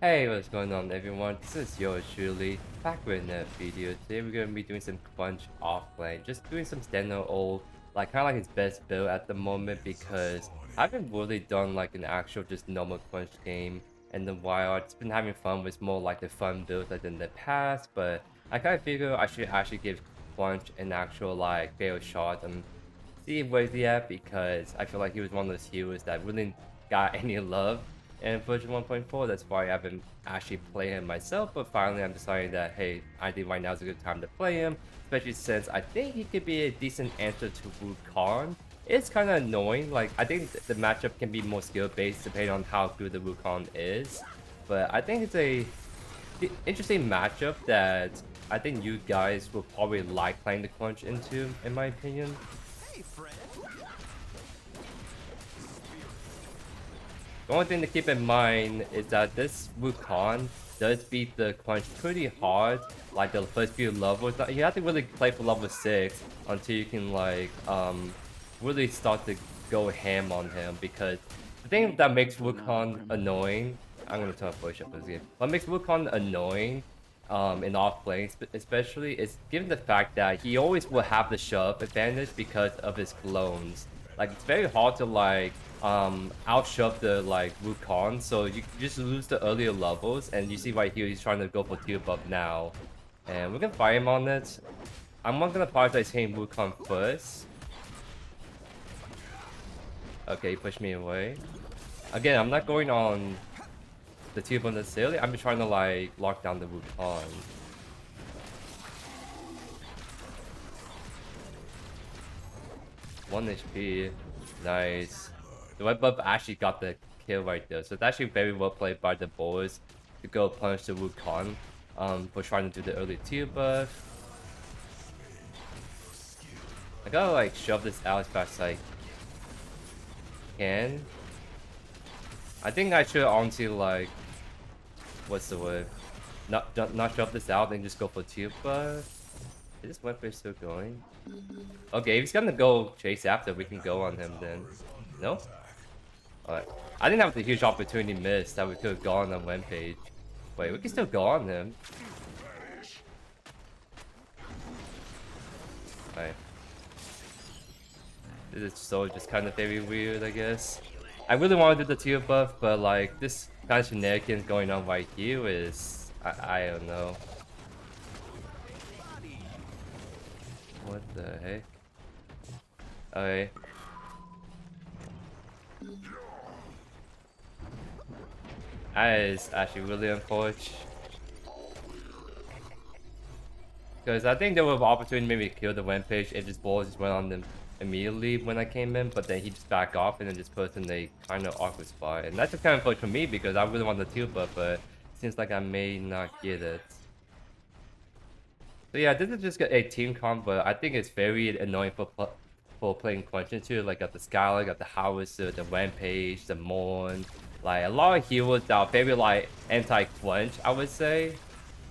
Hey, what's going on everyone? This is JoeYoursTruly, back with another video. Today we're going to be doing some Crunch offlane, just doing some standard old, kind of like his best build at the moment because I haven't really done like an actual just normal Crunch game in the wild. It's been having fun with more like the fun builds like in the past, but I kind of figure I should actually give Crunch an actual like fair shot and see where he's at because I feel like he was one of those heroes that really got any love in version 1.4. That's why I haven't actually played him myself, but finally I'm deciding that hey, I think right now is a good time to play him, especially since I think he could be a decent answer to Wukong. It's kind of annoying, like I think the matchup can be more skill based depending on how good the Wukong is, but I think it's a interesting matchup that I think you guys will probably like playing the Crunch into, in my opinion. Hey, friend. The only thing to keep in mind is that this Wukong does beat the Crunch pretty hard, like the first few levels. You have to really play for level 6 until you can really start to go ham on him, because the thing that makes Wukong annoying, I'm gonna turn voice up this game. What makes Wukong annoying in Offlane especially is given the fact that he always will have the shove advantage because of his clones. Like it's very hard to outshove the Wukong, so you just lose the earlier levels, and you see right here he's trying to go for tier buff now. And we're gonna fight him on it. I'm not gonna prioritize hitting Wukong first. Okay, he pushed me away. Again, I'm not going on the tier buff necessarily, I'm just trying to lock down the Wukong. One HP. Nice. The red buff actually got the kill right there, so it's actually very well played by the boys to go punish the Wukong for trying to do the early tier buff. I gotta shove this out as fast as I can. I think I should honestly what's the word? Not shove this out and just go for tier buff. Is this weapon still going? Okay, if he's gonna go chase after, we can go on him then. No? Alright. I didn't have the huge opportunity missed that we could have gone on Rampage. Wait, we can still go on him. Alright. This is so just kind of very weird, I guess. I really want to do the tier buff, but this kind of shenanigans going on right here is... I don't know. What the heck? Okay. That is actually really unfortunate. Because I think there was an opportunity maybe to kill the Rampage if this ball just went on them immediately when I came in, but then he just backed off and then just put us in a kind of awkward spot. And that's just kind of unfortunate for me because I really want the tier buff, but it seems like I may not get it. So yeah, this is just a team comp, but I think it's very annoying for playing Crunch into. Like got the Skylar, got the Howitzer, the Rampage, the Morn. Like a lot of heroes that are very anti-Crunch, I would say.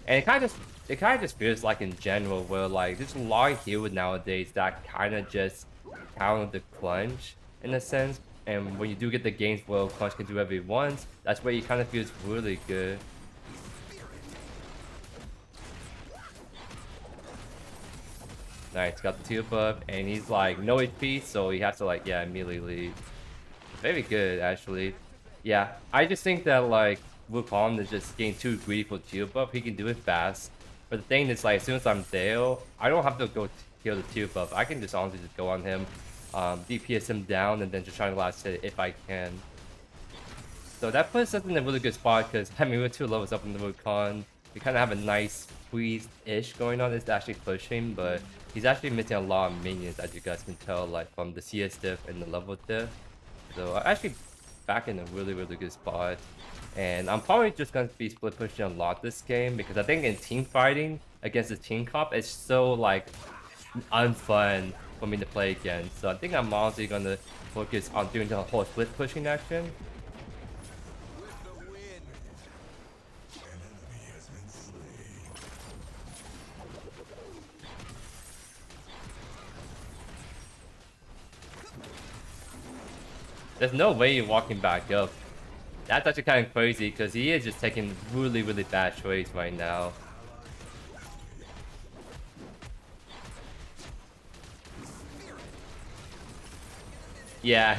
And it kind of just feels like in general where there's a lot of heroes nowadays that kind of just counter the Crunch in a sense. And when you do get the games where Crunch can do whatever he wants, that's where he kind of feels really good. Nice, got the tier buff, and he's no HP, so he has to immediately leave. Very good, actually. Yeah, I just think that Wukong is just getting too greedy for tier buff. He can do it fast, but the thing is as soon as I'm there, I don't have to go kill the tier buff. I can just honestly just go on him, DPS him down, and then just try to last hit if I can. So that puts us in a really good spot because I mean we're 2 levels up in the Wukong. We kind of have a nice squeeze-ish going on. It's actually pushing, but he's actually missing a lot of minions, as you guys can tell, from the CS diff and the level diff. So I'm actually back in a really good spot. And I'm probably just going to be split pushing a lot this game because I think in team fighting against the team comp, it's so unfun for me to play against. So I think I'm honestly going to focus on doing the whole split pushing action. There's no way you're walking back up. That's actually kind of crazy because he is just taking really, really bad trades right now. Yeah,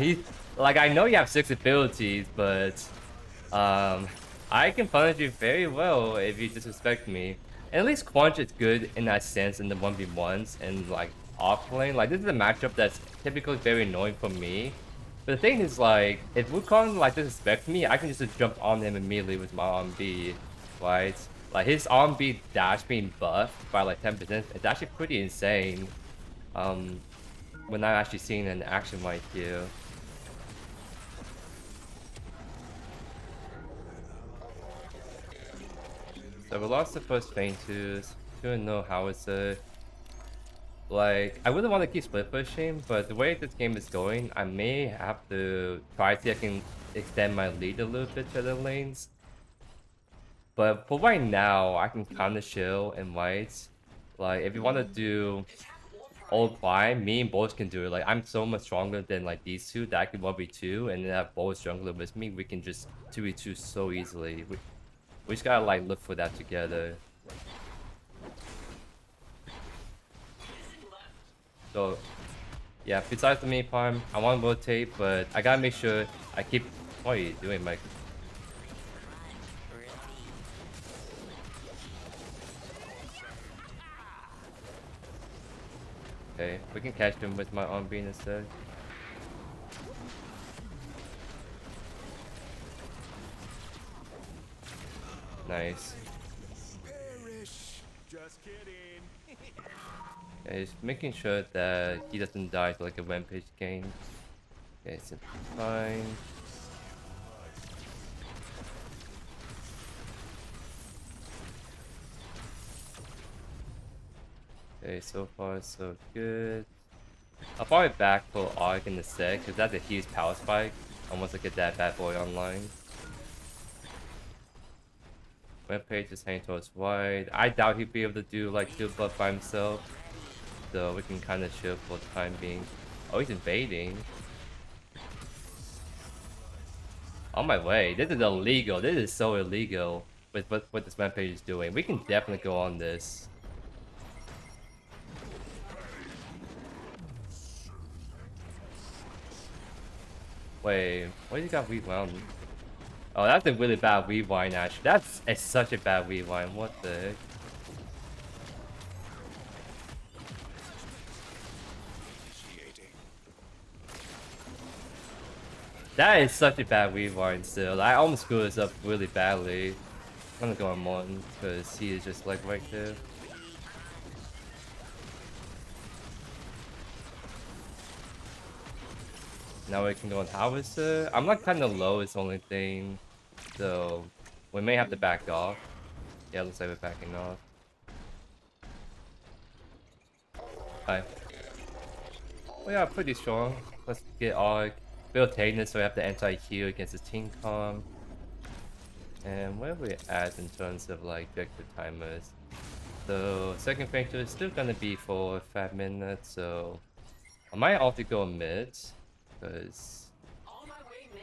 like, I know you have 6 abilities, but I can punish you very well if you disrespect me. And at least Quench is good in that sense in the 1v1s and like offlane. Like, this is a matchup that's typically very annoying for me. But the thing is, like, if Wukong like disrespects me, I can just jump on him immediately with my RMB, right? Like, his RMB dash being buffed by like 10%, it's actually pretty insane. When I'm actually seeing an action right here. So we lost the first feint too. Don't know how it's like, I wouldn't want to keep split pushing, but the way this game is going, I may have to try to see if I can extend my lead a little bit to the lanes. But for right now, I can kind of chill and white. Like, if you want to do old prime, me and both can do it. Like, I'm so much stronger than like these two that I can 1v2 and then have both jungler with me. We can just 2v2 so easily. We just gotta like look for that together. So yeah, besides the main farm, I want to rotate, but I gotta make sure I keep. What are you doing, Mike? Okay, we can catch him with my on beam instead. Nice. Just kidding. Okay, just making sure that he doesn't die to like a rampage game. Okay, it's fine. Okay, so far so good. I'll probably back for Aug in the sec, because that's a huge power spike. Almost like a that bad boy online. Rampage is heading towards wide. I doubt he'd be able to do like 2 buff by himself. So we can kind of chill for the time being. Oh, he's invading. On my way. This is illegal. This is so illegal with what this Rampage is doing. We can definitely go on this. Wait, what do you got rewound? Oh, that's a really bad rewind, actually. That's such a bad rewind. What the heck? That is such a bad rewind still. I almost screwed this up really badly. I'm gonna go on Morton because he is just like right there. Now we can go on Howitzer. I'm like kind of low is the only thing. So we may have to back off. Yeah, looks like we're backing off. Hi. We are pretty strong. Let's get Aug. Build Tainted so we have the anti-heal against the team comp. And where are we at in terms of like objective timers? So second factor is still gonna be for 5 minutes, so I might also go mid, because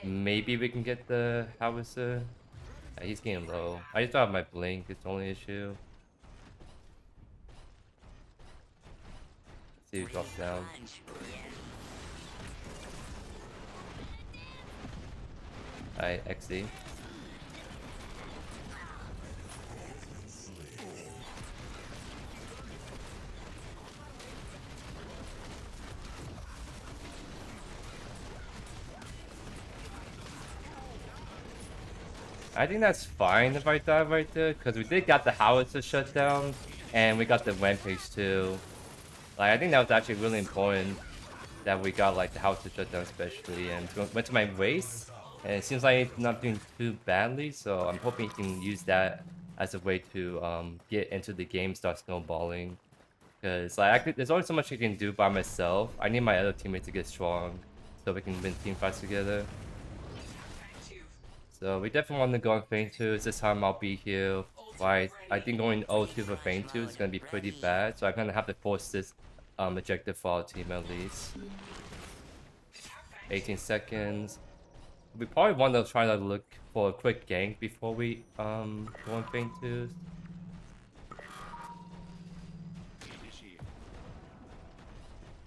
maybe we can get the Howitzer. Yeah, he's getting low. I just don't have my blink, it's the only issue. Let's see who drops down. Alright, XD. I think that's fine if I die right there, because we did got the Howitzer shut down, and we got the Rampage too. Like, I think that was actually really important that we got like the Howitzer shut down especially, and went to my race, and it seems like it's not doing too badly, so I'm hoping he can use that as a way to get into the game, start snowballing. Because like there's only so much I can do by myself. I need my other teammates to get strong, so we can win team fights together. So we definitely want to go on Feint 2. This time I'll be here. Right, I think going 0-2 for Feint 2 is going to be pretty bad. So I'm going to have to force this objective for our team at least. 18 seconds. We probably want to try to look for a quick gank before we go on Feint 2s.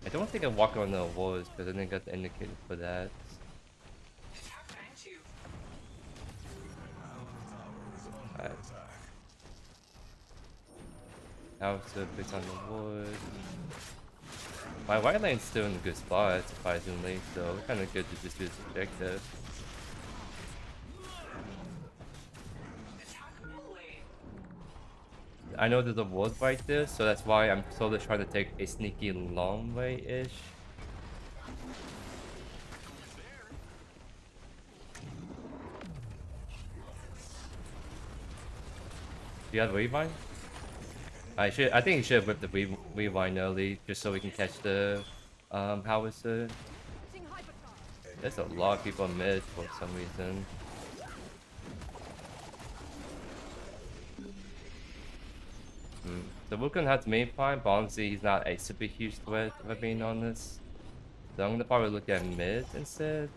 I don't think I walk on the walls because I didn't get the indicator for that. Alright. Now it's a bit on the wood. My white lane's still in a good spot, surprisingly, so it's kind of good to just do this objective. I know there's a ward right there, so that's why I'm sort of trying to take a sneaky long way-ish. Do you have Rewind? I think you should have whipped the Rewind early, just so we can catch the howitzer. There's a lot of people mid for some reason. The Wukong has main point, but honestly he's not a super huge threat, if I'm being honest. So I'm gonna probably look at mid instead.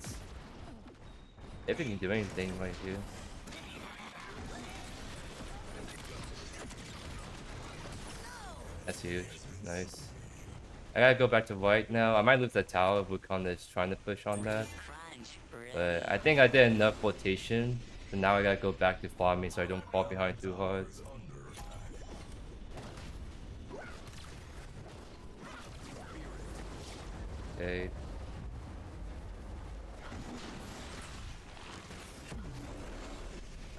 If we can do anything right here. That's huge. Nice. I gotta go back to white now. I might lose the tower if Wukong is trying to push on that. But I think I did enough rotation. So now I gotta go back to farming so I don't fall behind too hard. Okay.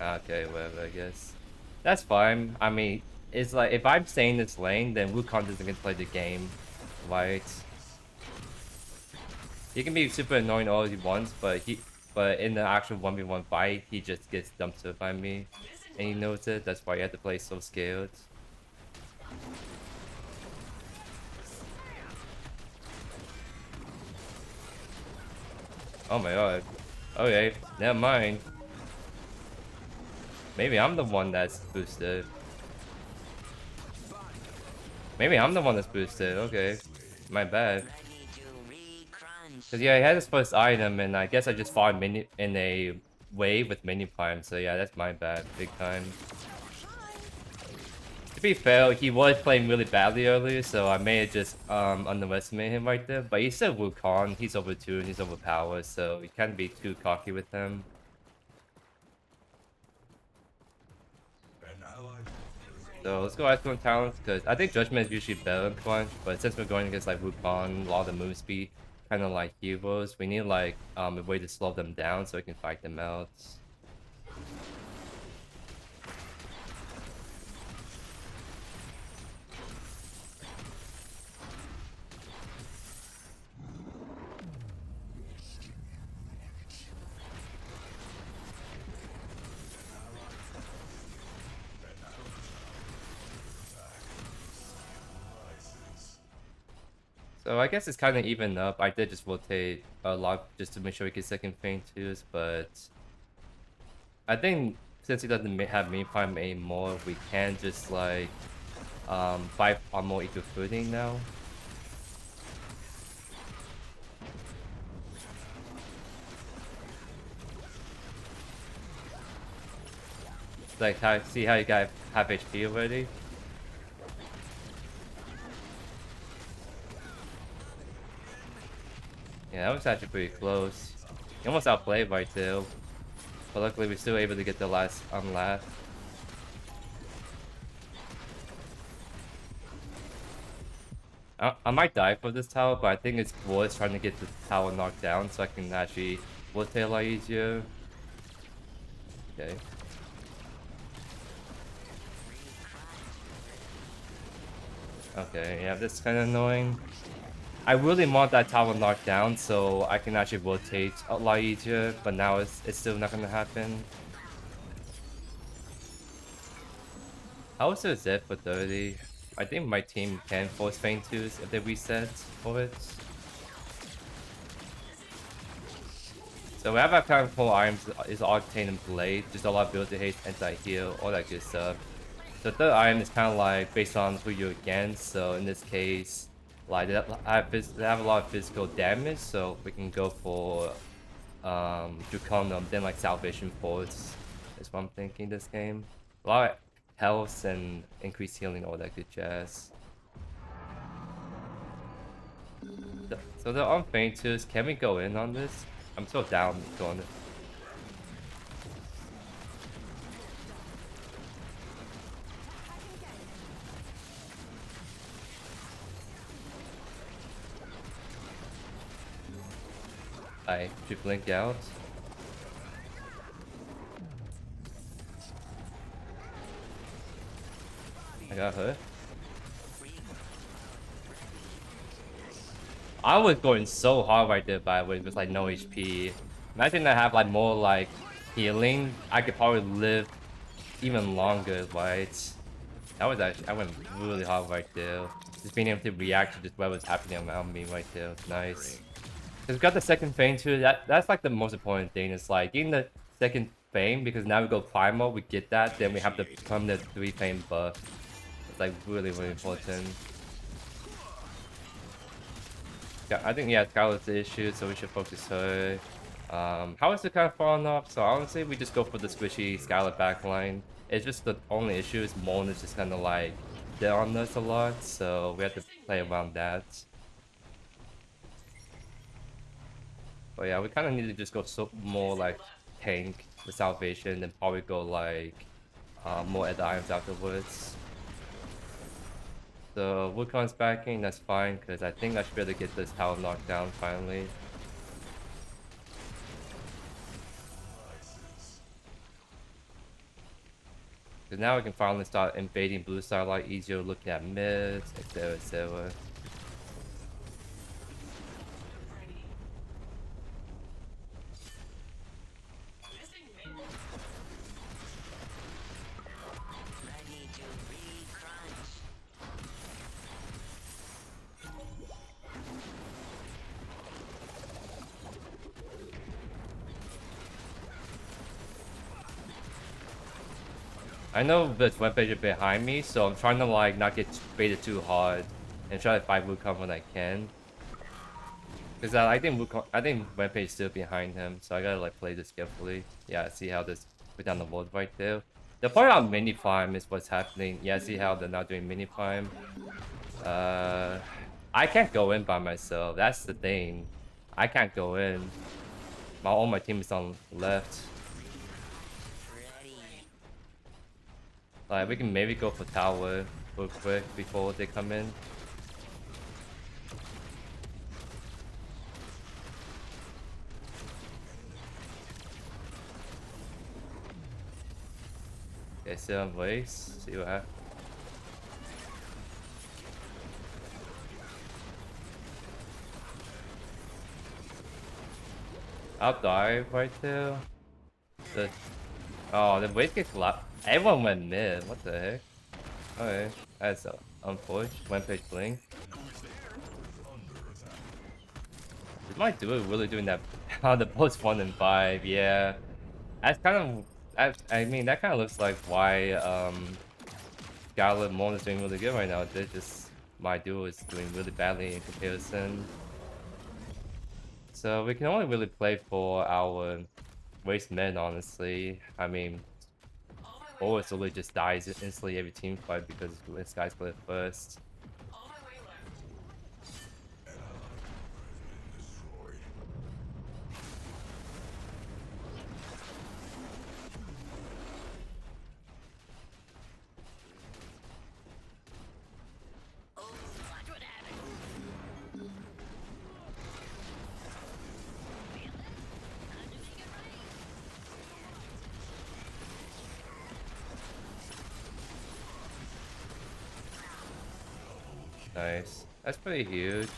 Okay, whatever, I guess. That's fine. I mean, it's like, if I'm staying this lane, then Wukong isn't gonna play the game, right? He can be super annoying all he wants, but in the actual 1v1 fight, he just gets dumpstered by me. And he knows it, that's why you have to play so scared. Oh my god. Okay, never mind. Maybe I'm the one that's boosted. Maybe I'm the one that's boosted, okay. My bad. Cause yeah, he had his first item and I guess I just fought in a wave with mini prime, so yeah, that's my bad, big time. To be fair, he was playing really badly earlier, so I may have just underestimated him right there. But he's still Wukong, he's over 2 and he's overpowered, so you can't be too cocky with him. So let's go Iceskorn Talons, because I think Judgment is usually better than Crunch, but since we're going against like Wukong, a lot of the move speed, kind of like heroes, we need like a way to slow them down so we can fight them out. So I guess it's kind of even up. I did just rotate a lot just to make sure we get second Feint 2s, but I think since he doesn't have main prime anymore, we can just like fight on more equal footing now. Like see how you guys have HP already? Yeah, that was actually pretty close. He almost outplayed by 2. But luckily we're still able to get the last unlast. I might die for this tower, but I think it's worth trying to get the tower knocked down so I can actually rotate a lot easier. Okay. Okay, yeah, that's kind of annoying. I really want that tower knocked down so I can actually rotate a lot easier, but now it's still not gonna happen. How is it Zed for 30? I think my team can force Feint 2s if they reset for it. So we have our kind of 4 items is Tainted Blade, just a lot of ability haste, anti-heal, all that good stuff. The third item is kind of like based on who you're against, so in this case, like they have a lot of physical damage, so we can go for Draconum than like Salvation Force. Is what I'm thinking this game. A lot of health and increased healing, all that good jazz. So the Offlane twos, can we go in on this? I'm so down going. I should blink out. I got hurt. I was going so hard right there, by the way, with like no HP. Imagine I have like more like healing. I could probably live even longer, right? That was actually, I went really hard right there. Just being able to react to just what was happening around me right there. Nice. Because we got the second fame too. That's like the most important thing. It's like getting the second fame, because now we go primal, we get that, then we have the permanent 3 fame buff. It's like really important. Yeah, I think Scarlet's the issue, so we should focus her. How is it kind of falling off? So honestly, we just go for the squishy Scarlet backline. It's just the only issue is Mon is just kind of like dead on us a lot, so we have to play around that. But yeah, we kind of need to just go more like tank the salvation, and probably go like more at the items afterwards. So Wukon's backing, that's fine, because I think I should be able to get this tower knocked down finally. Because now we can finally start invading blue side a lot easier, looking at mids, etc, etc. I know this webpage is behind me, so I'm trying to like not get baited too hard and try to fight Wukong when I can. Because I think webpage is still behind him, so I gotta like play this carefully. Yeah, see how this put down the ward right there. The point on mini farm is what's happening. Yeah, see how they're not doing mini farm. I can't go in by myself. That's the thing. I can't go in. All my team is on left. Like, we can maybe go for tower real quick before they come in. Okay, sit on base, see what happens. I'll die right there. Oh, the wave gets loud. Everyone went mid. What the heck? Okay, that's unfortunate. One page blink. Is my duo really doing that? On the post 1 and 5, yeah. That's kind of. I mean, that kind of looks like why Scarlet Mon is doing really good right now. They're just my duo is doing really badly in comparison. So we can only really play for our waste men, honestly. I mean, always really just dies instantly every team fight because this guy's played first. Nice. That's pretty huge.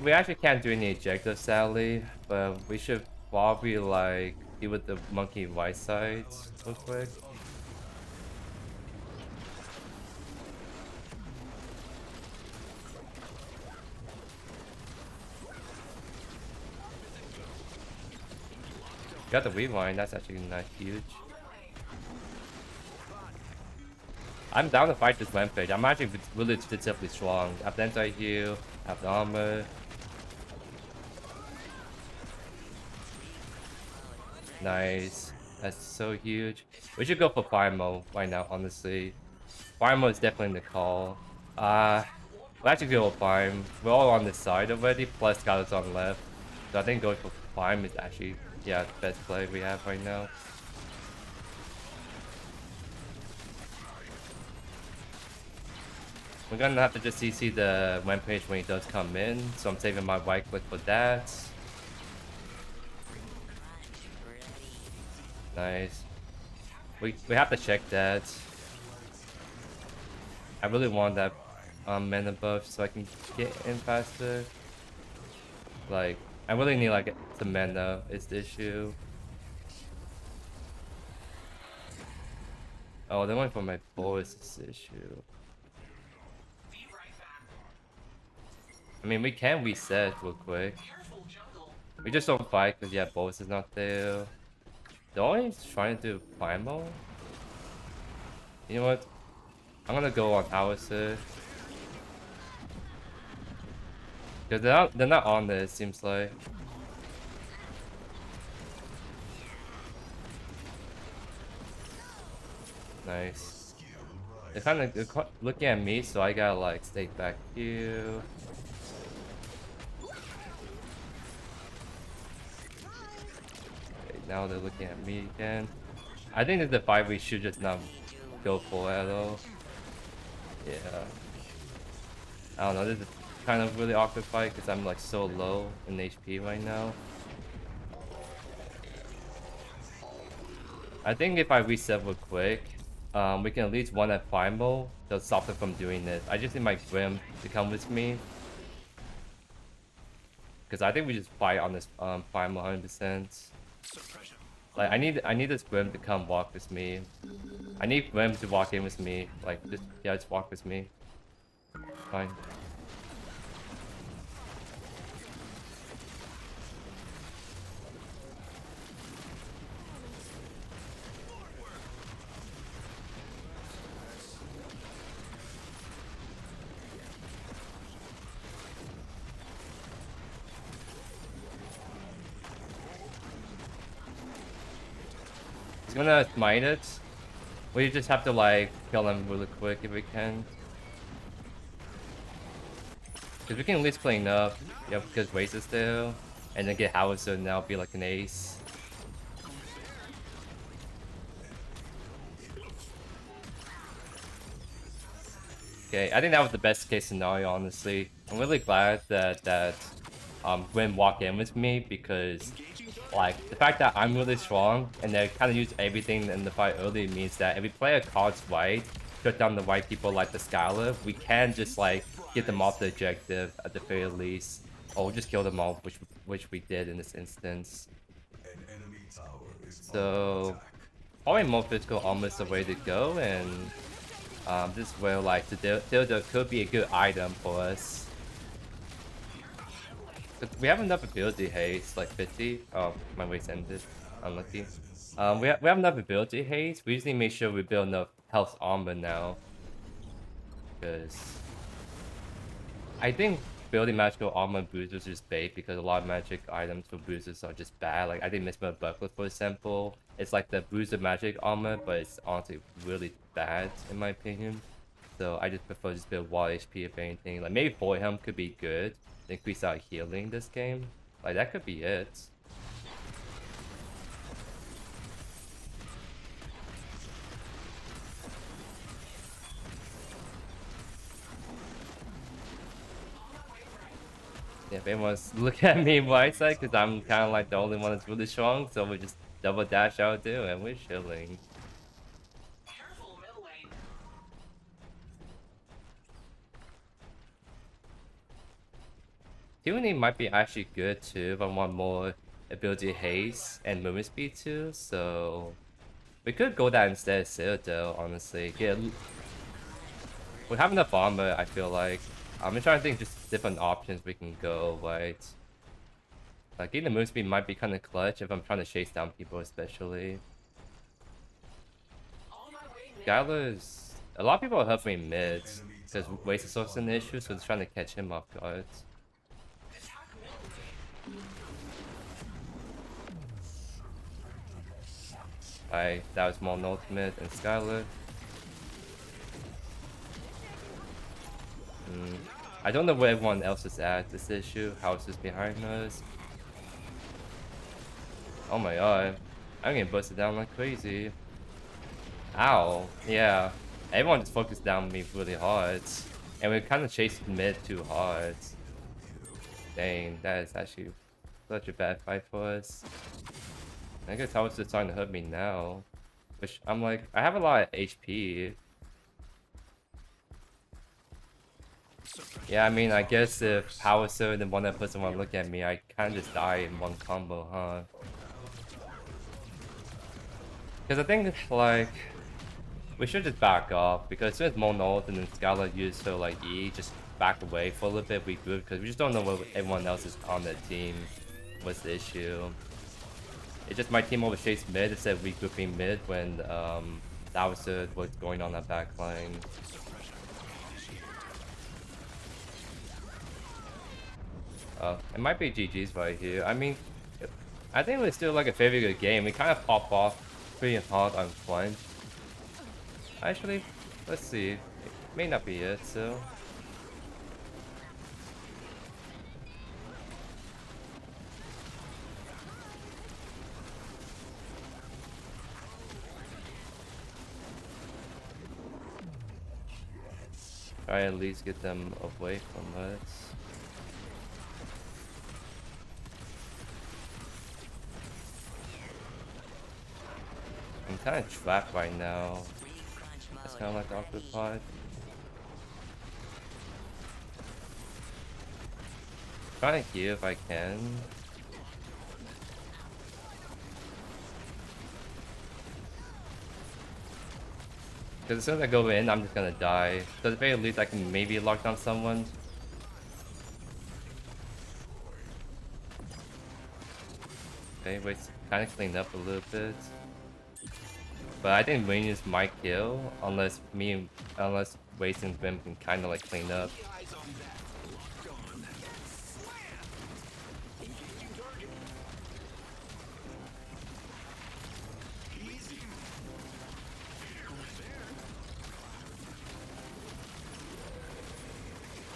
We actually can't do any ejectors, sadly, but we should probably like deal with the monkey right sides real quick. Got the rewind, that's actually not huge. I'm down to fight this Rampage. I'm actually really statistically strong. I have the anti-heal, I have the armor. Nice. That's so huge. We should go for fire mode right now, honestly. Fire mode is definitely the call. We'll actually go with farm. We're all on this side already, plus Skylar's on left. So I think going for farm is actually, yeah, the best play we have right now. We're gonna have to just CC the Rampage when he does come in, so I'm saving my right click for that. Nice. We have to check that. I really want that mana buff so I can get in faster. Like, I really need like some mana is the issue. Oh, they went for my bow is this issue. I mean, we can reset real quick. We just don't fight because, yeah, boss is not there. They're always trying to do primal. You know what? I'm gonna go on Howitzer. Because they're not on this, seems like. Nice. They're kind of looking at me, so I gotta like stay back here. Okay, now they're looking at me again. I think it's the fight we should just not go for at all. Yeah. I don't know, this is kind of really awkward fight because I'm like so low in HP right now. I think if I reset real quick, we can at least one at primal to stop them from doing this. I just need my Grim to come with me. Because I think we just fight on this primal 100%. Like I need this Grim to come walk with me. I need Grim to walk in with me. Like just walk with me. Fine. He's gonna smite it. We just have to like kill him really quick if we can. Because we can at least clean up. Yeah, because Race is there. And then get Howitzer and now be like an ace. Okay, I think that was the best case scenario, honestly. I'm really glad that Gwen walked in with me because like the fact that I'm really strong and they kind of use everything in the fight early means that if we play a cards right, shut down the right people like the Skylar, we can just like get them off the objective at the very least, or just kill them all, which we did in this instance. So probably more physical almost the way to go, and this is where like the Citadel could be a good item for us. We have enough ability haste, like 50. Oh, my waist ended. Unlucky. We have enough ability haste. We just need to make sure we build enough health armor now. Because I think building magical armor boosters is bait because a lot of magic items for boosters are just bad. Like I think Misma Buckler, for example, it's like the booster magic armor, but it's honestly really bad in my opinion. So I just prefer just build wall HP if anything. Like maybe Voidhelm could be good. Increase our healing this game. Like that could be it. Yeah, if anyone's looking at me right side, because I'm kind of like the only one that's really strong, so we just double dash out there and we're chilling. Tyranny might be actually good too if I want more ability haste and movement speed too, so we could go that instead of Citadel, honestly. We have enough armor, I feel like. I'm trying to think just different options we can go, right? Like getting the movement speed might be kind of clutch if I'm trying to chase down people especially. Skylar's A lot of people are helping mids because waste is also an issue, so they're trying to catch him off guard. Alright, that was Molten Ultimate and Skylar. I don't know where everyone else is at this issue. House is behind us. Oh my god. I'm getting busted down like crazy. Ow. Yeah. Everyone just focused down me really hard. And we're kind of chasing mid too hard. Dang, that is actually such a bad fight for us. I guess House is starting to hurt me now. Which I'm like, I have a lot of HP. Yeah, I mean, I guess if Power Surge and one that person want to look at me, I kind of just die in one combo, huh? Because I think, like, we should just back off. Because as soon as Mono and then Skylar use her, like, E, just back away for a little bit, we good. Because we just don't know what everyone else is on that team. What's the issue? It's just my team over chase mid instead of regrouping mid when, that was what's going on that back line. It might be GG's right here. I mean, I think it's still like a very good game. We kind of pop off pretty hard on flank. Actually, let's see. It may not be it, so. Try at least get them away from us. I'm kind of trapped right now. That's kind of like occupied. Trying to heal if I can. Because as soon as I go in, I'm just gonna die. So at the very least, I can maybe lock down someone. Okay, wait, kind of cleaned up a little bit. But I think Rangers might kill unless Waste and Vim can kind of like clean up.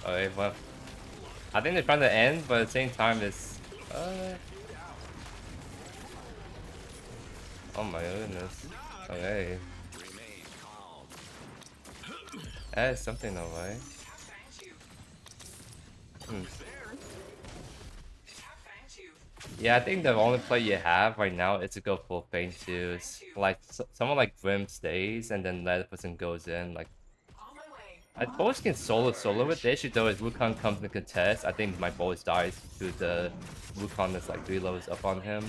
Okay, well, I think they're trying to end, but at the same time, it's oh my goodness. Okay. That is something alright. Yeah, I think the only play you have right now is to go full Feint too. Like someone like Brim stays and then that person goes in. Like I both can solo with. The issue though is Wukong comes to contest. I think my boss dies to the Wukong that's like 3 levels up on him.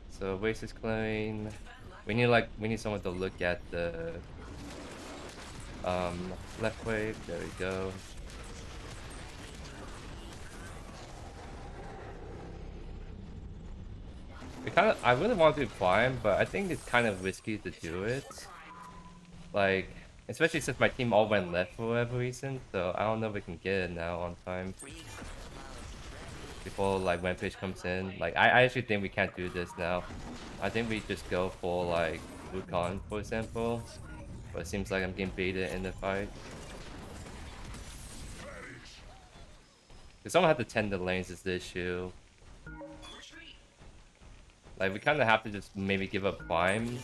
So waste is clean. We need someone to look at the left wave. There we go. I really want to do Prime, but I think it's kind of risky to do it. Like, especially since my team all went left for whatever reason, so I don't know if we can get it now on time. Before like Rampage comes in. Like I actually think we can't do this now. I think we just go for like Wukong, for example. But it seems like I'm getting baited in the fight. Cause someone had to tend the lanes is the issue. Like we kinda have to just maybe give up Prime.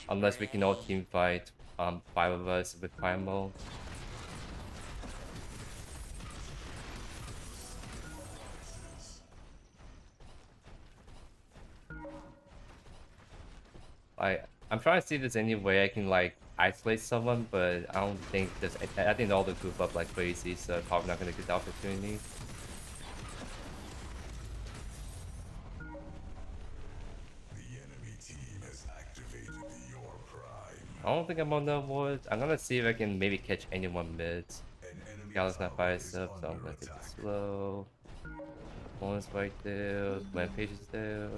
Unless we can all team fight 5 of us with Primal. I'm trying to see if there's any way I can like isolate someone, but I don't think there's. I think all the group up like crazy, so probably not gonna get the opportunity. I don't think I'm on the ward. I'm gonna see if I can maybe catch anyone mid. Gal's not by himself, so I'm gonna take it slow. One's right there. Rampage is there.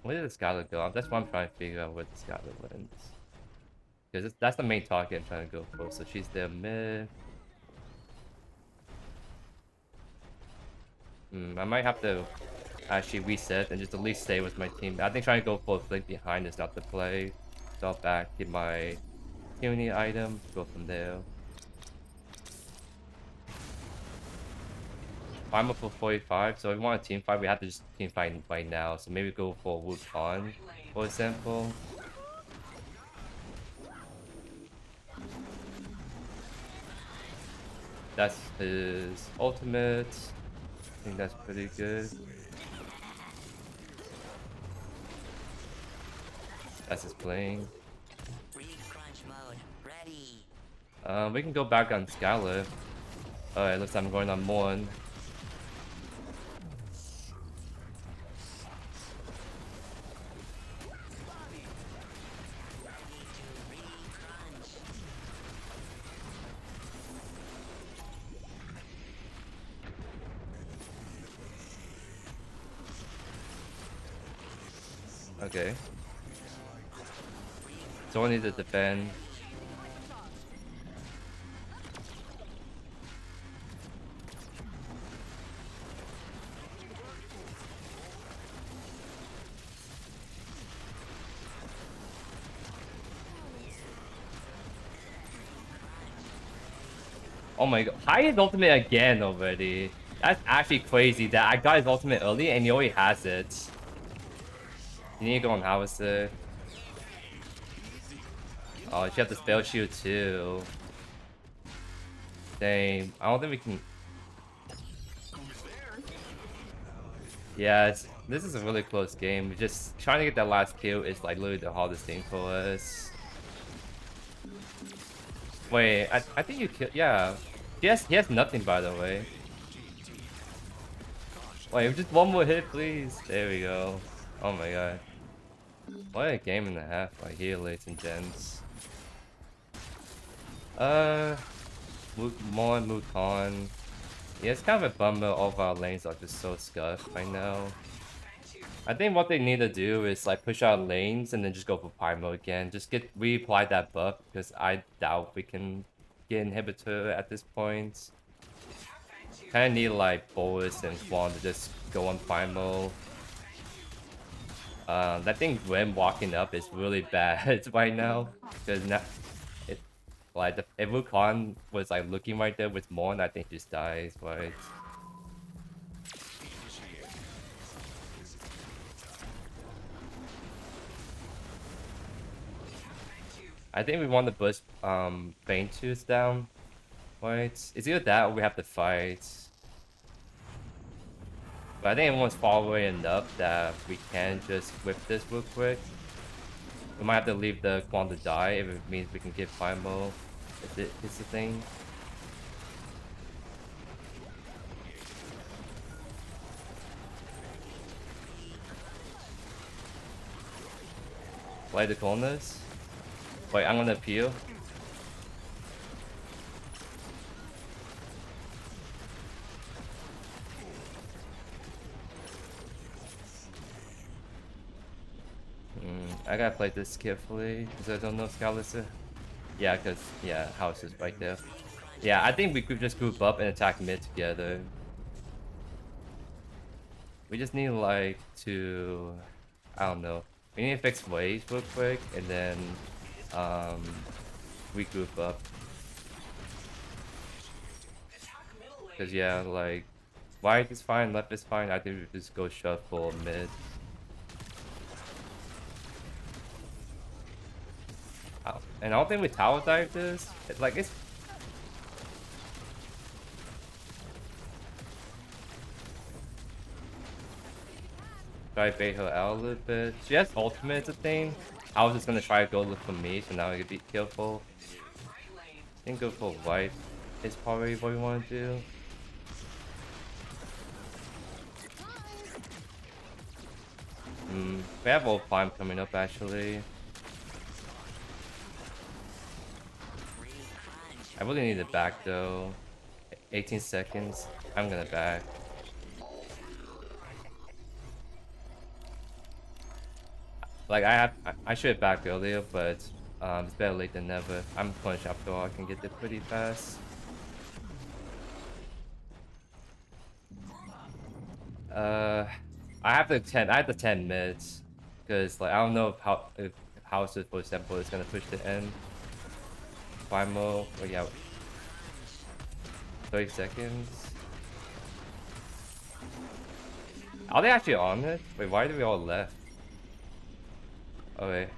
Where did the Skylar go? That's what I'm trying to figure out where the Skylar went. Because that's the main target I'm trying to go for. So she's there mid. I might have to actually reset and just at least stay with my team. I think trying to go for a flank behind is not the play. So I'll back, get my Tyranny item, go from there. I'm up for 45, so if we want a team fight, we have to just team fight right now. So maybe go for Wukong, for example. That's his ultimate. I think that's pretty good. That's his playing. We can go back on Skylar. Alright, looks like I'm going on Morn. Okay. Someone needs to defend. Oh my god. High his ultimate again already. That's actually crazy that I got his ultimate early and he already has it. You need to go on Howitzer. Oh, she has the spell shield too. Dang. I don't think we can. Yeah, this is a really close game. We're just trying to get that last kill is like literally the hardest thing for us. Wait, I think you killed. Yeah. He has nothing, by the way. Wait, just one more hit, please. There we go. Oh my god. What a game and a half right here, ladies and gents. Mukon. Yeah, it's kind of a bummer. All of our lanes are just so scuffed right now. I think what they need to do is like push out lanes and then just go for Pyro again. Just reapply that buff because I doubt we can get inhibitor at this point. Kind of need like Boris and Quan to just go on Pyro. I think Gwen walking up is really bad right now because now like if Wukong was like looking right there with Morn, I think just dies, right? I think we want to push Bane Tooth down, right? It's either that or we have to fight. But I think everyone's far away enough that we can just whip this real quick. We might have to leave the Quan to die if it means we can get Primal. It's the thing. Play the corners. Wait, I'm gonna appeal. I gotta play this carefully because I don't know Scalisa. Yeah, because yeah, house is right there. Yeah, I think we could just group up and attack mid together. We just need like to, I don't know. We need to fix waves real quick and then we group up. Because yeah, like right is fine, left is fine. I think we just go shuffle mid. And I don't think we tower dive this. It's try to bait her out a little bit. She has ultimate, it's a thing. I was just gonna try to go look for me, so now I can be careful. I think go for white is probably what we want to do. We have old farm coming up actually. I really need to back though. 18 seconds. I'm gonna back. Like I should have backed earlier, but it's better late than never. I'm punch after all. I can get there pretty fast. Uh, I have the 10 mids, because like I don't know if House for example is gonna push the end. Primal, oh yeah, 30 seconds. Are they actually on it? Wait, why did we all left? Okay.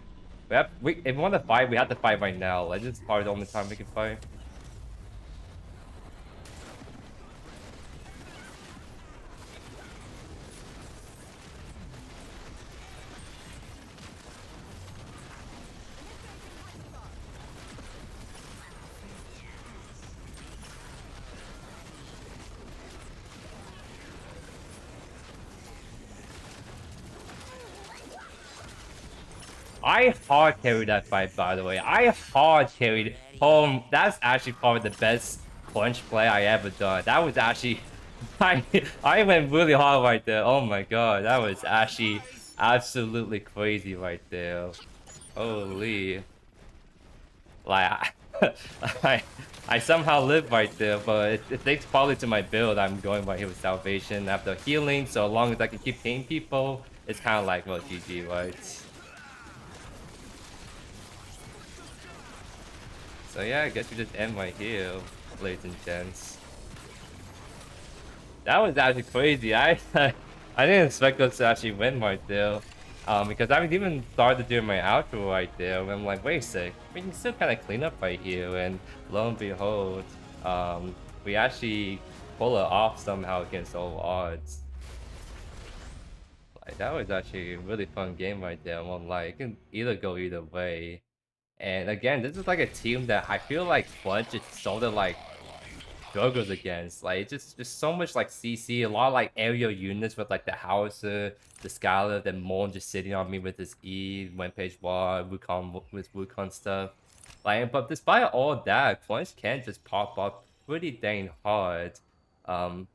If we want to fight, we have to fight right now. Like, this is probably the only time we can fight. I hard carried that fight, by the way. I hard carried home. That's actually probably the best punch play I ever done. That was actually, I went really hard right there. Oh my god, that was actually absolutely crazy right there. Holy, like I, I somehow lived right there, but it thanks probably to my build. I'm going right here with Salvation after healing. So as long as I can keep paying people, it's kind of like well, GG, right? So yeah, I guess we just end right here, ladies and gents. That was actually crazy. I I didn't expect us to actually win right there. Because I haven't even started doing my outro right there. And I'm like, wait a sec, we can still kind of clean up right here. And lo and behold, we actually pull it off somehow against all odds. Like that was actually a really fun game right there. I'm like, it can either go either way. And again, this is like a team that I feel like Fudge is sort of like struggles against. Like it's just so much like CC, a lot of like aerial units with like the Hauser, the Skylar, then Morn just sitting on me with his E, One Page War, Wukong with Wukong stuff. Like, but despite all that, Fudge can just pop up pretty dang hard. Um,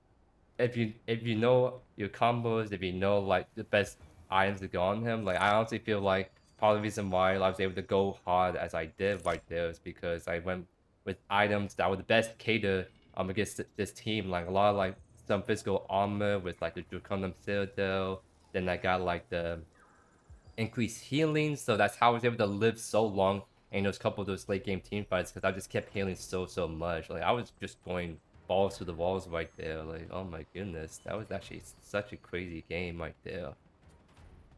if you know your combos, if you know like the best items to go on him, like I honestly feel like part of the reason why I was able to go hard as I did right there is because I went with items that were the best cater against this team. Like a lot of like some physical armor with like the Draconum Citadel. Then I got like the increased healing, so that's how I was able to live so long in those couple of those late game team fights because I just kept healing so much. Like I was just going balls to the walls right there. Like oh my goodness, that was actually such a crazy game right there.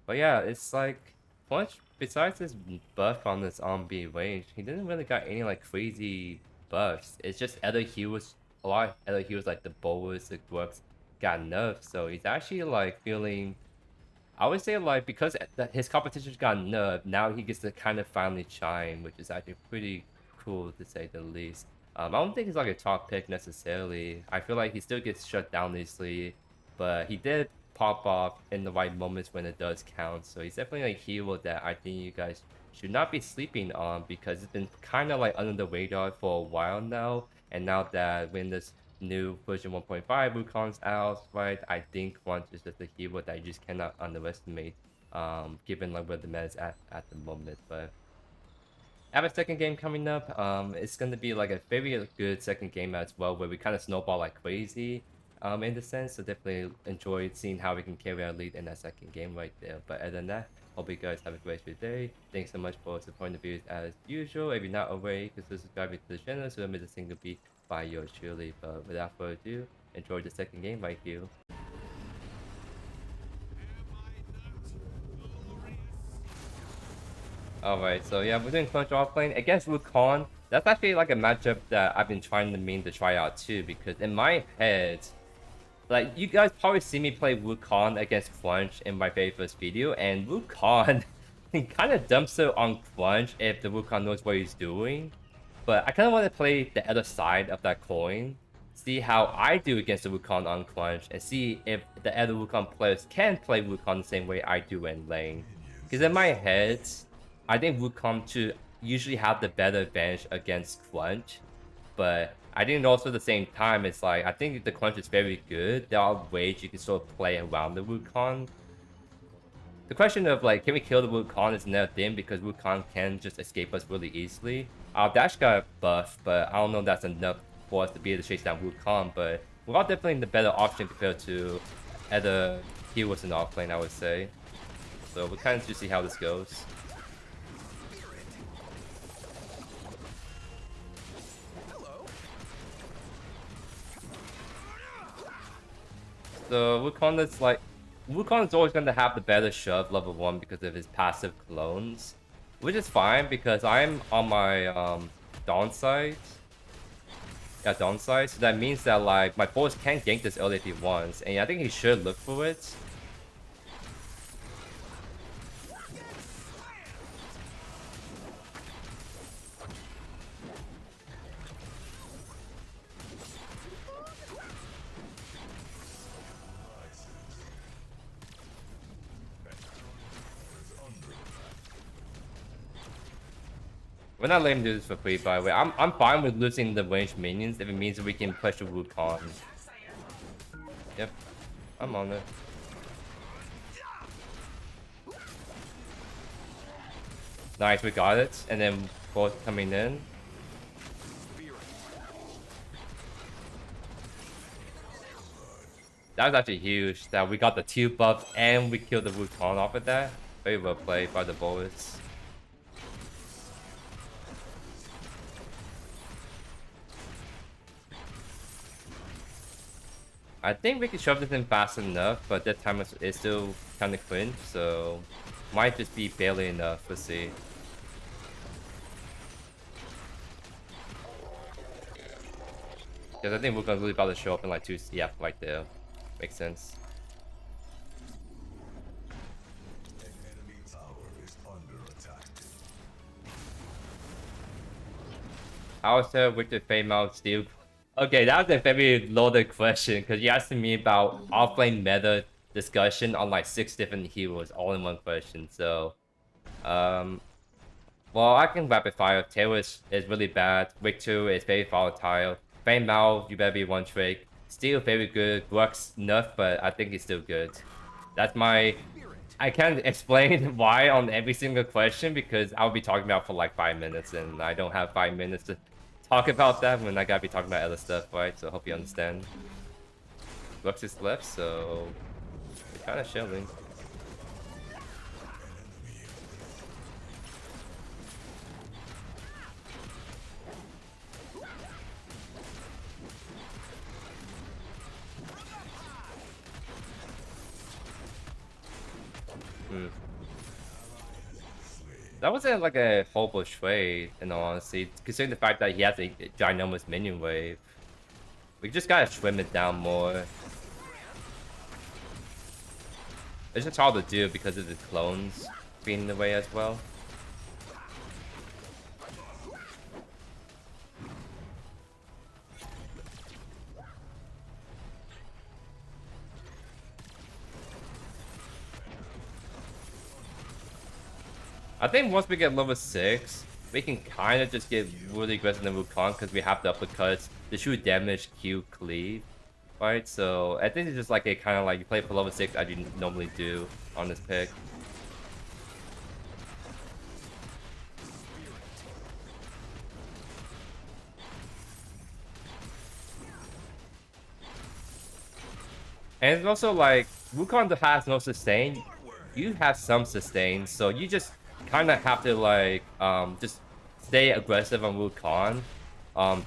But yeah, it's like Punch. Besides his buff on this B range, he didn't really got any like crazy buffs. It's just other heroes, a lot of other heroes like the Boas, the Grux got nerfed, so he's actually like feeling I would say like because his competition's got nerfed, now he gets to kind of finally shine, which is actually pretty cool to say the least. I don't think he's like a top pick necessarily. I feel like he still gets shut down easily, but he did pop off in the right moments when it does count. So he's definitely a hero that I think you guys should not be sleeping on because it's been kind of like under the radar for a while now. And now that when this new version 1.5 Wukong's out, right? I think Quant is just a hero that you just cannot underestimate, given like where the meta is at the moment. But I have a second game coming up. It's gonna be like a very good second game as well, where we kind of snowball like crazy, in the sense. So definitely enjoy seeing how we can carry our lead in that second game right there. But other than that, hope you guys have a great day. Thanks so much for supporting the videos as usual. If you're not already, consider subscribing to the channel so you don't miss a single beat by yours truly. But without further ado, enjoy the second game right here. Alright, so yeah, we're doing Crunch Offlane against Wukong. That's actually like a matchup that I've been trying to mean to try out too, because in my head, like you guys probably see me play Wukong against Crunch in my very first video, and Wukong kind of dumps it on Crunch if the Wukong knows what he's doing. But I kind of want to play the other side of that coin, see how I do against the Wukong on Crunch, and see if the other Wukong players can play Wukong the same way I do in lane. Because in my head, I think Wukong to usually have the better advantage against Crunch, but I think also at the same time, it's like, I think the Crunch is very good. There are ways you can sort of play around the Wukong. The question of like, can we kill the Wukong is another thing because Wukong can just escape us really easily. Our dash got buffed, but I don't know if that's enough for us to be able to chase down Wukong. But we're all definitely the better option compared to other heroes in the offlane, I would say. So we'll kind of just see how this goes. So Wukong is like, Wukong is always going to have the better shove level 1 because of his passive clones. Which is fine because I'm on my Dawn side. Yeah, Dawn side. So that means that like my boss can gank this early if he wants. And I think he should look for it. We're not letting him do this for free, by the way. I'm fine with losing the ranged minions if it means that we can push the Wukong. Yep, I'm on it. Nice, we got it. And then both coming in. That was actually huge that we got the 2 buffs and we killed the Wukong off of that. Very well played by the boys. I think we can shove this in fast enough, but that time is still kind of cringe, so might just be barely enough. Let's see. Because I think we're gonna really about to show up in like 2. Yeah, right there. Makes sense. How is the with the fame out still? Okay, that was a very loaded question because you asked me about offlane meta discussion on like 6 different heroes all in one question. So, well, I can rapid fire. Tail is really bad. Wick 2 is very volatile. Fame out, you better be one trick. Still very good. Gruck's nerf, but I think he's still good. That's my. I can't explain why on every single question because I'll be talking about for like 5 minutes and I don't have 5 minutes to talk about that when I gotta be talking about other stuff, right? So I hope you understand. Lux is left, so we're kind of chilling. That wasn't like a horrible trade, in all honesty, considering the fact that he has a ginormous minion wave. We just gotta trim it down more. It's just hard to do because of the clones being in the way as well. I think once we get level 6, we can kind of just get really aggressive in Wukong because we have the uppercuts, the true damage, Q, cleave, right? So I think it's just like a kind of like you play for level 6 as you normally do on this pick. And it's also like Wukong has no sustain. You have some sustain, so you just kind of have to like just stay aggressive on Wukong,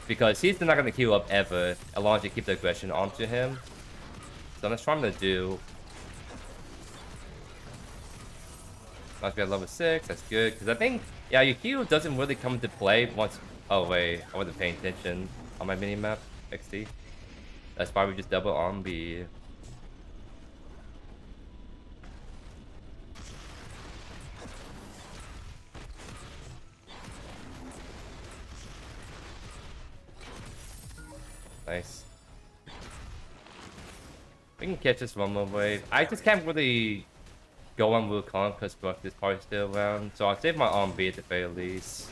because he's not gonna queue up ever as long as you keep the aggression onto him. So that's what I'm gonna do. Once we have level 6, that's good because I think yeah your Q doesn't really come into play once. Oh wait, I wasn't paying attention on my mini map XD. That's why we just double on B. Nice. We can catch this one more wave. I just can't really go on Wukong because Brook is probably still around. So I'll save my arm B at the very least.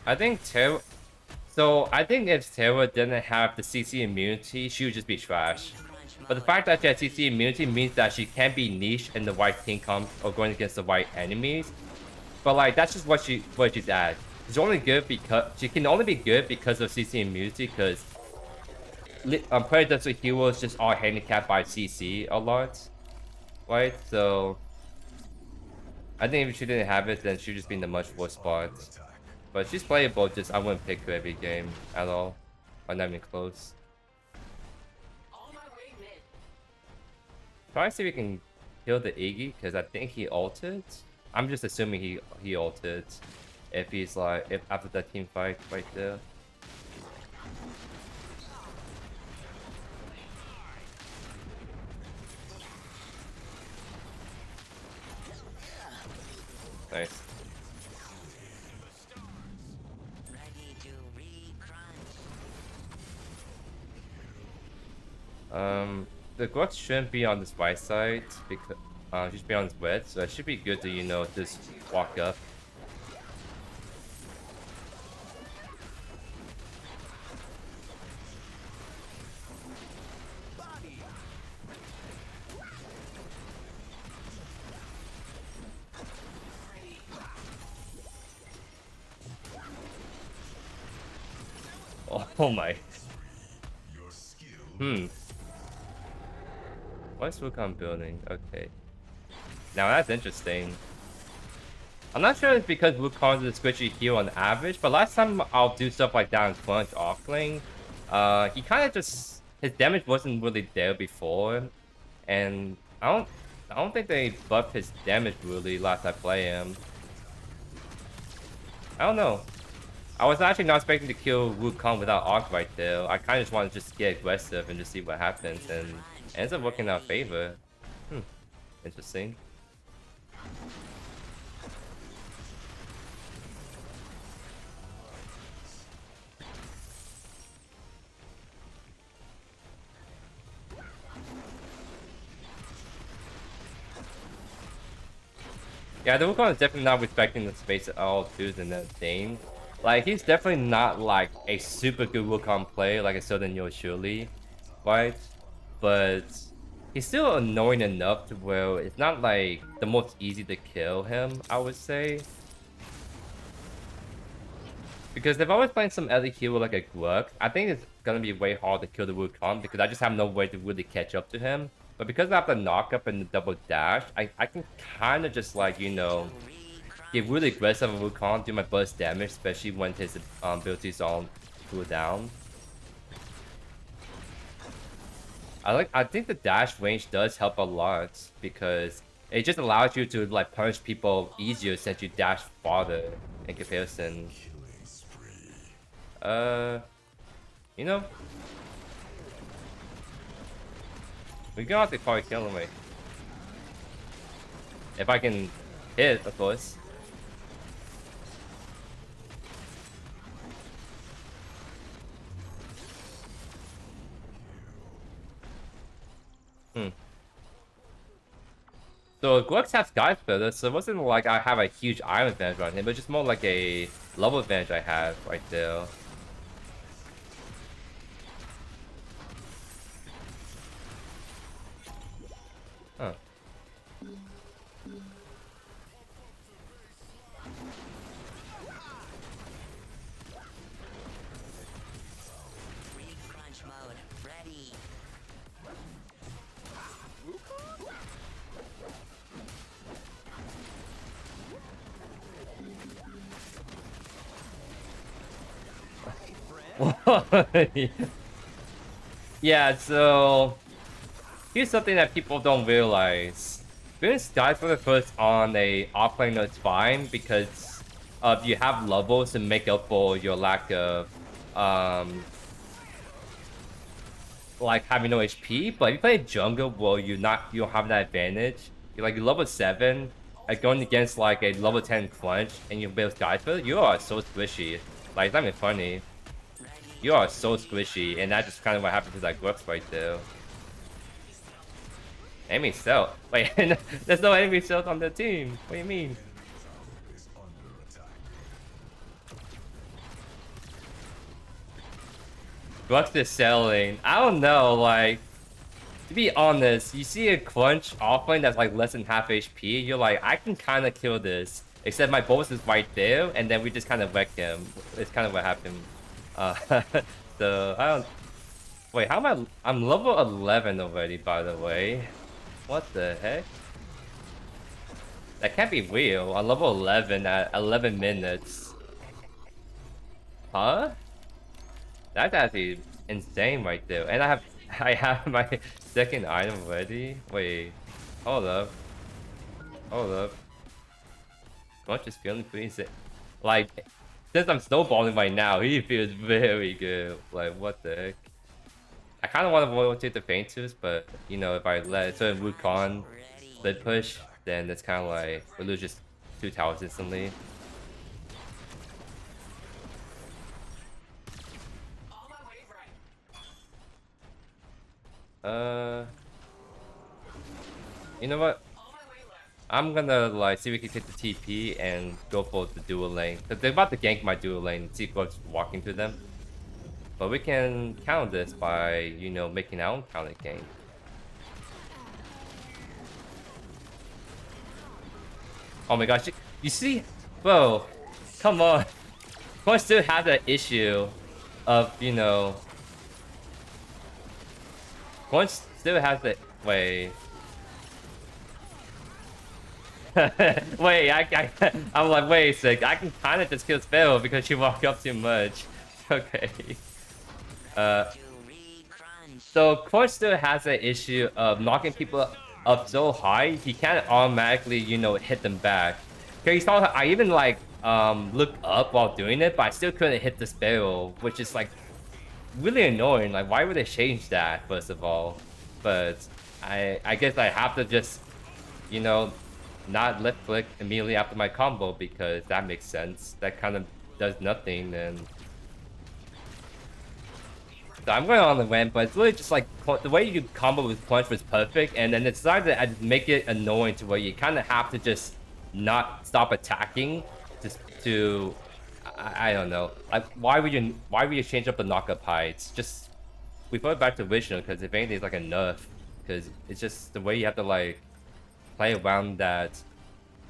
I think Terra. So I think if Terra didn't have the CC immunity, she would just be trash. But the fact that she has CC immunity means that she can be niche in the right team comp or going against the right enemies. But like that's just what she's at. She's only good because she can only be good because of CC immunity. Because Predecessor heroes just are handicapped by CC a lot, right? So I think if she didn't have it, then she'd just be in a much worse spot. But she's playable. Just I wouldn't pick her every game at all, or not even close. Try to see if we can kill the Iggy, because I think he ulted. I'm just assuming he ulted. If he's like, if after that team fight right there. Nice. The Grux shouldn't be on this right side because she should be on this wet, so it should be good to, you know, just walk up. Oh my. What's Wukong building? Okay. Now that's interesting. I'm not sure it's because Wukong is a squishy heal on average, but last time I'll do stuff like that in Crunch Offlane, he kind of just, his damage wasn't really there before, and I don't think they buffed his damage really last I play him. I don't know. I was actually not expecting to kill Wukong without Arc right there. I kind of just wanted to just get aggressive and just see what happens, and it ends up working in our favor. Interesting. Yeah, the Wukong is definitely not respecting the space at all too in that game. Like, he's definitely not like a super good Wukong player like I saw in JoeYoursTruly, right? But he's still annoying enough to where it's not like the most easy to kill him, I would say. Because if I was playing some other hero like a Grux, I think it's gonna be way hard to kill the Wukong because I just have no way to really catch up to him. But because I have the knock up and the double dash, I can kind of just like, you know, get really aggressive with Wukong, do my burst damage, especially when his abilities on cooldown. I think the dash range does help a lot because it just allows you to like punish people easier since you dash farther in comparison. You know, we're gonna have to probably kill him, if I can hit, of course. So Grux has Sky Splitter, so it wasn't like I have a huge iron advantage on him, but just more like a level advantage I have right there. Huh. Yeah, so here's something that people don't realize. Doing Sky for the first on a offlane is fine because you have levels to make up for your lack of like having no HP. But if you play jungle, well, you don't have that advantage. You're like level 7, like going against like a level 10 crunch, and you build Sky for it, you are so squishy. Like, it's not even funny. You are so squishy, and that's just kind of what happened to that Grux right there. Enemy cell. Wait, there's no enemy cells on the team. What do you mean? Grux is selling. I don't know, like, to be honest, you see a crunch offlane that's like less than half HP, you're like, I can kind of kill this. Except my boss is right there, and then we just kind of wreck him. It's kind of what happened. Uh, so, I don't... Wait, how am I... I'm level 11 already, by the way. What the heck? That can't be real. I'm level 11 at 11 minutes. Huh? That's actually insane right there. And I have my second item ready. Wait, hold up. Hold up. Much is feeling pretty sick. Like, since I'm snowballing right now, he feels very good. Like, what the heck? I kind of want to rotate the Painters, but, you know, if I let certain Wukong split push, then it's kind of like, we lose just 2 towers instantly. You know what? I'm gonna like see if we can take the TP and go for the dual lane. Cause they're about to gank my dual lane. See what's walking to them. But we can counter this by, you know, making our own counter gank. Oh my gosh, you see? Bro, come on. I still have that issue of, you know... One still has the... Wait. Wait, I'm like, wait a sec. I can kind of just kill Sparrow because she walked up too much. Okay. So Crest still has the issue of knocking people up so high, he can't automatically, you know, hit them back. Okay, I even like looked up while doing it, but I still couldn't hit the Sparrow, which is like really annoying. Like, why would they change that, first of all? But I guess I have to just, you know, not left click immediately after my combo because that makes sense. That kind of does nothing. And so I'm going on the ramp, but it's really just like the way you combo with Punch was perfect, and then it decided to make it annoying to where you kind of have to just not stop attacking just to I don't know. Like, why would you change up the knockup heights? Just we put it back to original because if anything, it's like a nerf. Because it's just the way you have to like play around that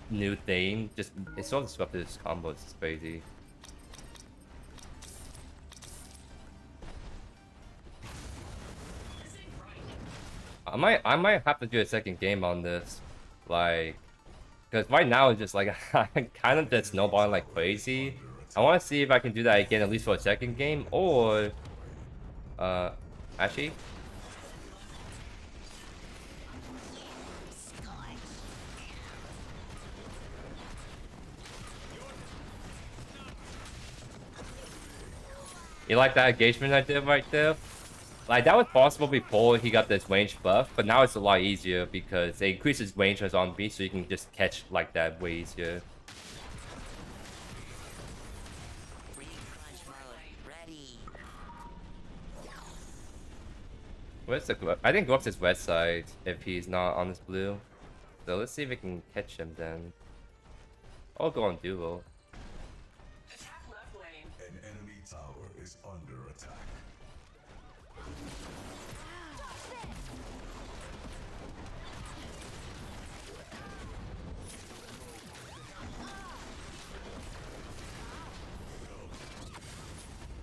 new thing. Just it's so disruptive. This combo is crazy. I might have to do a second game on this, like, because right now it's just like I'm kind of just snowballing like crazy. I want to see if I can do that again, at least for a second game, or actually. You like that engagement I did right there? Like, that was possible before he got this range buff, but now it's a lot easier because it increases range on zombie, so you can just catch like that way easier. Where's the Glove? I think Glove's his west side if he's not on this blue. So let's see if we can catch him then. I'll go on duo. An enemy tower is under attack.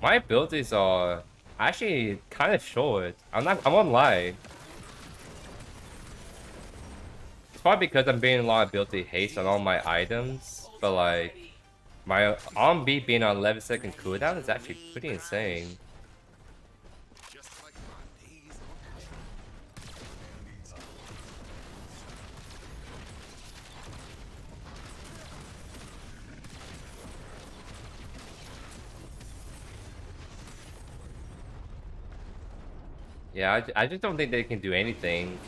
My abilities are actually kind of short. I won't lie. It's probably because I'm being a lot of ability haste on all my items, but like my on beat being on 11-second cooldown is actually pretty insane. Yeah, I just don't think they can do anything.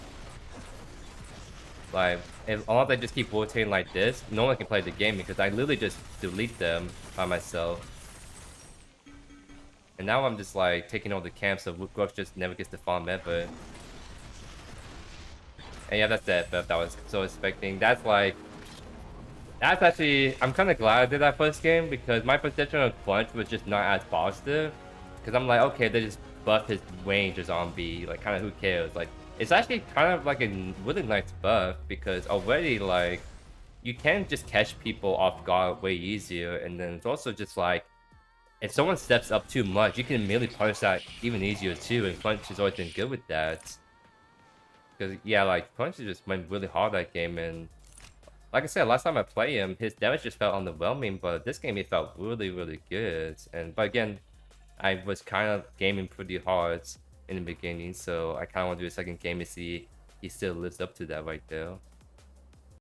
Like, unless I just keep rotating like this, no one can play the game because I literally just delete them by myself. And now I'm just like taking all the camps, so Grux just never gets to farm ever. And yeah, that's that buff that I was so expecting. That's actually, I'm kind of glad I did that first game because my perception of Crunch was just not as positive. Because I'm like, okay, they're just buff his range or zombie, like kind of who cares? Like it's actually kind of like a really nice buff because already like you can just catch people off guard way easier, and then it's also just like if someone steps up too much, you can immediately punish that even easier too, and Punch has always been good with that. Because yeah, like Punch just went really hard that game, and like I said, last time I played him, his damage just felt underwhelming, but this game he felt really, really good. And but again, I was kind of gaming pretty hard in the beginning, so I kind of want to do a second game to see he still lives up to that right there.